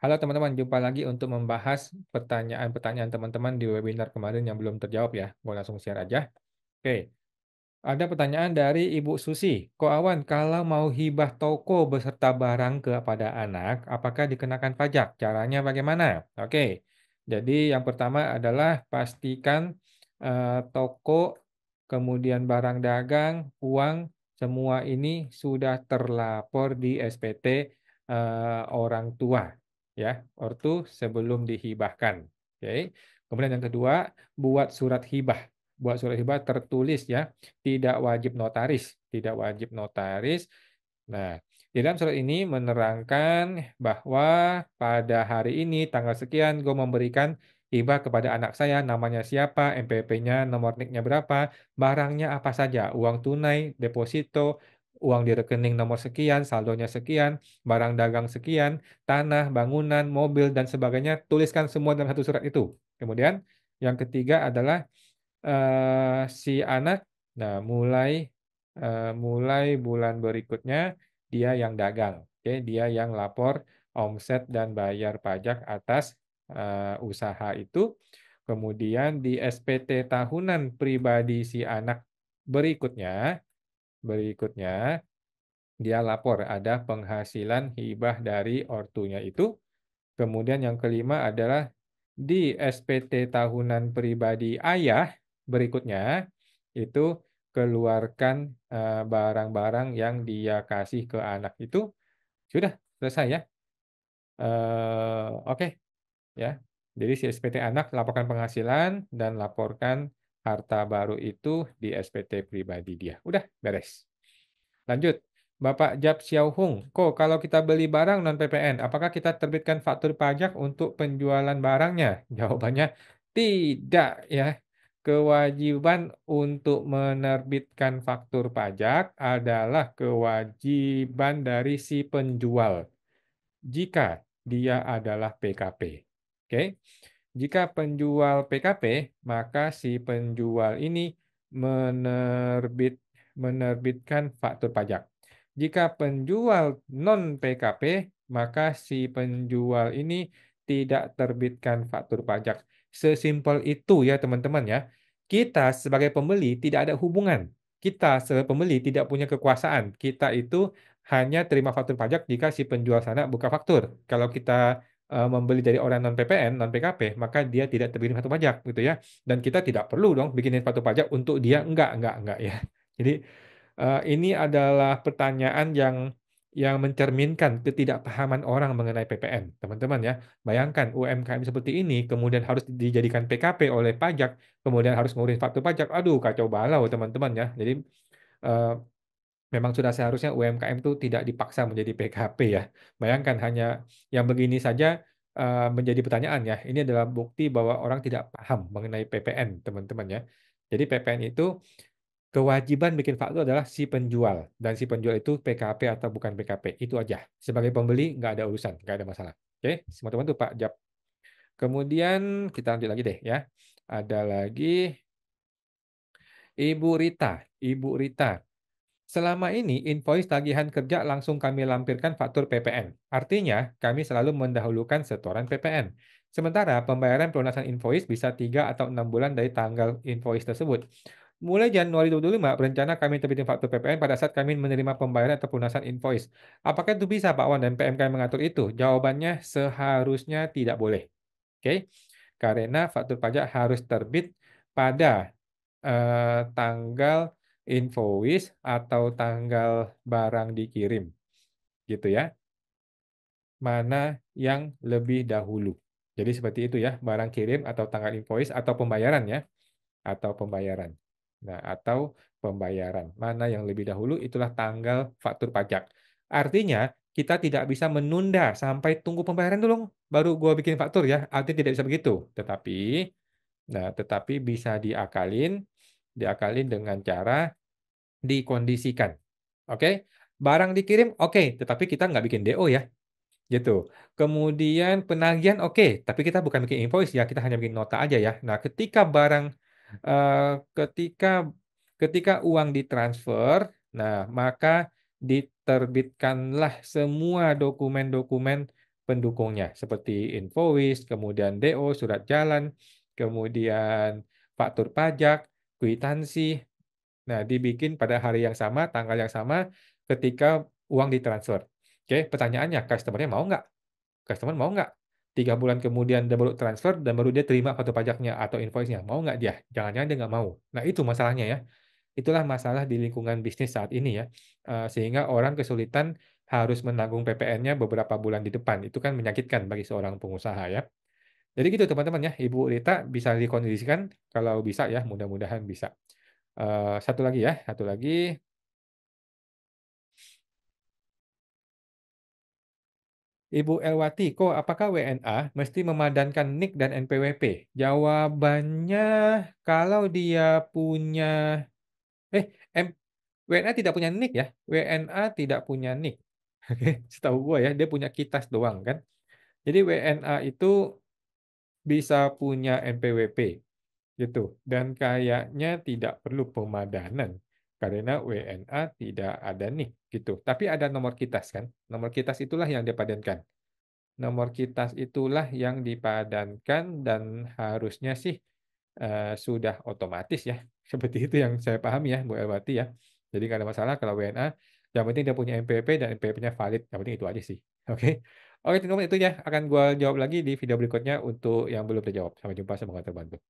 Halo teman-teman, jumpa lagi untuk membahas pertanyaan-pertanyaan teman-teman di webinar kemarin yang belum terjawab ya. Gue langsung share aja. Oke, ada pertanyaan dari Ibu Susi. Ko Awan, kalau mau hibah toko beserta barang kepada anak, apakah dikenakan pajak? Caranya bagaimana? Oke, jadi yang pertama adalah pastikan toko, kemudian barang dagang, uang, semua ini sudah terlapor di SPT orang tua ya, ortu sebelum dihibahkan. Oke. Kemudian yang kedua, buat surat hibah. Buat surat hibah tertulis ya, tidak wajib notaris, tidak wajib notaris. Nah, di dalam surat ini menerangkan bahwa pada hari ini tanggal sekian gue memberikan hibah kepada anak saya, namanya siapa, NPWP-nya, nomor NIK-nya berapa, barangnya apa saja, uang tunai, deposito, uang di rekening nomor sekian, saldonya sekian, barang dagang sekian, tanah, bangunan, mobil, dan sebagainya, tuliskan semua dalam satu surat itu. Kemudian yang ketiga adalah si anak, nah mulai bulan berikutnya dia yang dagang, oke, dia yang lapor omset dan bayar pajak atas usaha itu. Kemudian di SPT tahunan pribadi si anak berikutnya, berikutnya dia lapor ada penghasilan hibah dari ortunya itu. Kemudian yang kelima adalah di SPT tahunan pribadi ayah berikutnya itu keluarkan barang-barang yang dia kasih ke anak itu sudah selesai ya. Oke ya. Jadi si SPT anak laporkan penghasilan dan laporkan harta baru itu di SPT pribadi dia. Udah beres. Lanjut. Bapak Jab Xiaohung, kok kalau kita beli barang non PPN, apakah kita terbitkan faktur pajak untuk penjualan barangnya? Jawabannya tidak ya. Kewajiban untuk menerbitkan faktur pajak adalah kewajiban dari si penjual jika dia adalah PKP. Oke. Jika penjual PKP, maka si penjual ini menerbitkan faktur pajak. Jika penjual non PKP, maka si penjual ini tidak terbitkan faktur pajak. Sesimpel itu ya teman-teman ya. Kita sebagai pembeli tidak ada hubungan. Kita sebagai pembeli tidak punya kekuasaan. Kita itu hanya terima faktur pajak jika si penjual sana buka faktur. Kalau kita membeli dari orang non PPN, non PKP, maka dia tidak terbitin faktur pajak gitu ya. Dan kita tidak perlu dong bikinin faktur pajak untuk dia enggak ya. Jadi ini adalah pertanyaan yang mencerminkan ketidakpahaman orang mengenai PPN, teman-teman ya. Bayangkan UMKM seperti ini kemudian harus dijadikan PKP oleh pajak, kemudian harus ngurus faktur pajak. Aduh, kacau balau teman-teman ya. Jadi eh, memang sudah seharusnya UMKM itu tidak dipaksa menjadi PKP ya. Bayangkan hanya yang begini saja menjadi pertanyaan ya. Ini adalah bukti bahwa orang tidak paham mengenai PPN, teman-teman ya. Jadi PPN itu kewajiban bikin faktur adalah si penjual dan si penjual itu PKP atau bukan PKP. Itu aja. Sebagai pembeli nggak ada urusan, nggak ada masalah. Oke, semua teman tuh Pak Jap. Kemudian kita lanjut lagi deh ya. Ada lagi Ibu Rita. Ibu Rita. Selama ini invoice tagihan kerja langsung kami lampirkan faktur PPN. Artinya, kami selalu mendahulukan setoran PPN. Sementara pembayaran pelunasan invoice bisa 3 atau 6 bulan dari tanggal invoice tersebut. Mulai Januari 2025, berencana kami terbitin faktur PPN pada saat kami menerima pembayaran atau pelunasan invoice. Apakah itu bisa Pak Wan dan PMK yang mengatur itu? Jawabannya seharusnya tidak boleh. Oke, karena faktur pajak harus terbit pada tanggal invoice atau tanggal barang dikirim, gitu ya. Mana yang lebih dahulu. Jadi seperti itu ya, barang kirim atau tanggal invoice atau pembayaran ya, atau pembayaran. Nah, atau pembayaran. Mana yang lebih dahulu itulah tanggal faktur pajak. Artinya, kita tidak bisa menunda sampai tunggu pembayaran dulu, baru gua bikin faktur ya. Artinya tidak bisa begitu. Tetapi bisa diakalin dengan cara dikondisikan. Oke, barang dikirim oke, tetapi kita nggak bikin DO ya, gitu. Kemudian penagihan oke, tapi kita bukan bikin invoice ya, kita hanya bikin nota aja ya. Nah, ketika ketika uang ditransfer, nah maka diterbitkanlah semua dokumen-dokumen pendukungnya seperti invoice, kemudian DO, surat jalan, kemudian faktur pajak, kwitansi. Nah, dibikin pada hari yang sama, tanggal yang sama ketika uang ditransfer. Oke, pertanyaannya customer-nya mau nggak? Customer mau nggak? 3 bulan kemudian dia baru transfer dan baru dia terima faktur pajaknya atau invoice-nya, mau nggak dia? Jangan-jangan dia nggak mau. Nah, itu masalahnya ya. Itulah masalah di lingkungan bisnis saat ini ya, sehingga orang kesulitan harus menanggung PPN-nya beberapa bulan di depan. Itu kan menyakitkan bagi seorang pengusaha ya. Jadi gitu teman-teman ya, Ibu Rita bisa dikondisikan kalau bisa ya, mudah-mudahan bisa. Satu lagi ya, satu lagi. Ibu Elwati, kok apakah WNA mesti memadankan NIK dan NPWP? Jawabannya kalau dia punya eh, M WNA tidak punya NIK ya, WNA tidak punya NIK. Oke, setahu gua ya, dia punya KITAS doang kan. Jadi WNA itu bisa punya NPWP gitu, dan kayaknya tidak perlu pemadanan karena WNA tidak ada NIK gitu. Tapi ada nomor KITAS kan, nomor KITAS itulah yang dipadankan. Nomor KITAS itulah yang dipadankan dan harusnya sih, sudah otomatis ya. Seperti itu yang saya pahami ya, Bu Elwati ya. Jadi nggak ada masalah kalau WNA, yang penting dia punya NPWP dan NPWP-nya valid, yang penting itu aja sih. Oke. Oke teman-teman itu ya, akan gua jawab lagi di video berikutnya untuk yang belum terjawab. Sampai jumpa, semoga terbantu.